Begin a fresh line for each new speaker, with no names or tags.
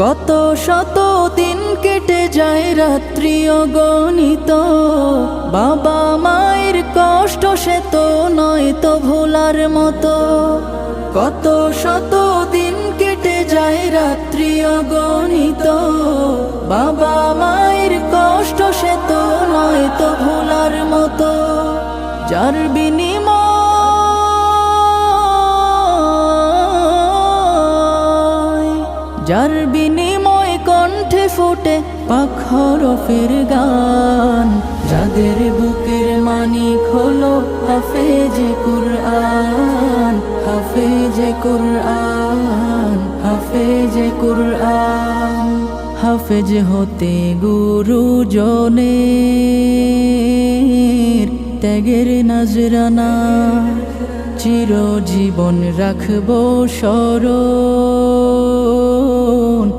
কত শত দিন কেটে যায় রাত্রি অগণিত, বাবা মায়ের কষ্ট সে তো নয় তো ভোলার মতো। কত শত দিন কেটে যায় রাত্রি অগণিত, বাবা মায়ের কষ্ট সে তো নয় তো ভোলার মতো। যার বিনিময় কণ্ঠে ফোটে পাক হরফের গান, যাদের বুকের মানিক হলো হাফেজে কুরআন, হাফেজে কুরআন, হাফেজে কুরআন। হাফেজ হতে গুরুজনের ত্যাগের নজরানা চিরজীবন রাখবো স্মরণ।